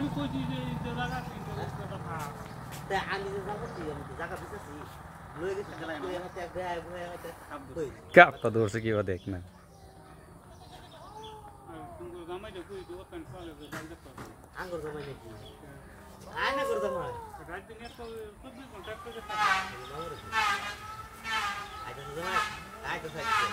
আমি কইছি যে এই জায়গা কিন্তু কথা ভাব তা আমি যে যাব কি আমি জায়গা দিতেছি লয়ে গেছে খেলা আমি হাতে এক গায় বয়ে হাতে কই क्या पता उसे की वो देखना तुमको गामा जो कोई दो पेन फॉलो कर सकते हो आंगुर जमाई नाকি आना कर जमाई रात दिन तो खुद भी कांटेक्ट कर सकते आज तो जमाई आज तो सच्चे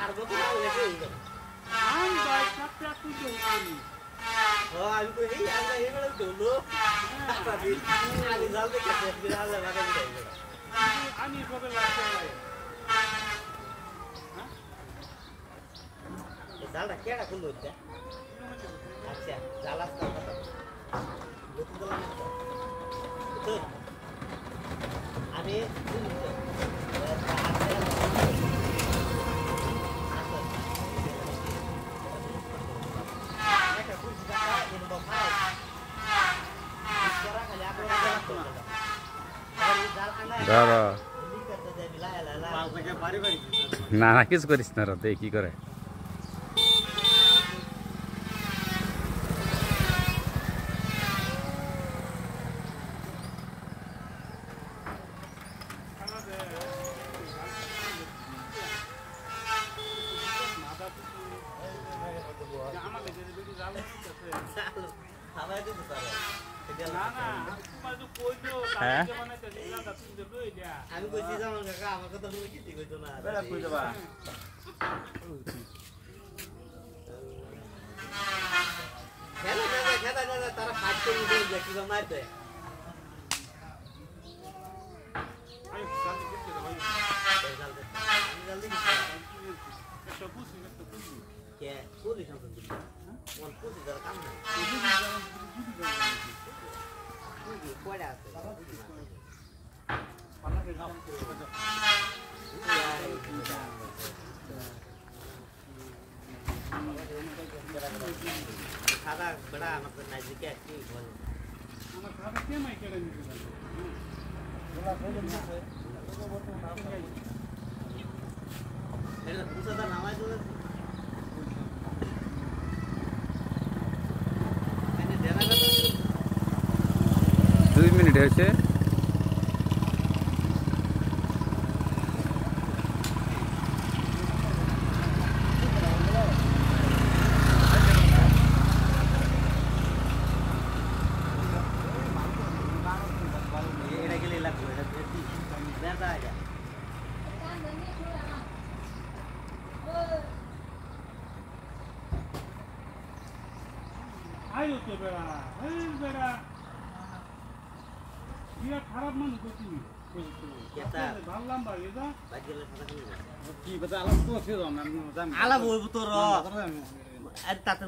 तार को तो लेके हम बाइक सब पे कुछ होनी हां अभी कोई नहीं आंगा ये वाला ढोलो अभी आगे जाल के कैसे गिरा लगा के जाएगा आनी बगल लागते हैं हां ये जालটা কেডা খুললো এটা আচ্ছা জাল আসছে নতুন জাল না তো আমি দাদা না না কিছু করিস না রে কি করে আমি কইছি জামাল কাকা আমার কথা শুনে কি ঠিক হইতো না বেলা কই যাবা খেলা তারা ফাইট করে দিবে কি মারতে আমি জলদি করতে ভাই জলদি একটা পুষি কে পুলিশ আনতে দিবে কোন পুলিশ দর কাম না পুলিশ কোড়া আছে খাদা বড়া আমাকে নাজিকে কি বল আমার খাদা কে মাই কেড়ে নিতে পারে বলা বলে না এটা পুষাদা নামাই দিলে মানে দেনা কত 2 মিনিট হয়েছে আইও তো বেড়া এই বেড়া ইয়া খারাপ মানুষ করছি কেতা ভাবলাম ভাই এটা বাজলে কথা কি কি বতা আলাপ তো আছে জানা আমি জানি আলা বলবো তোর আর তাতে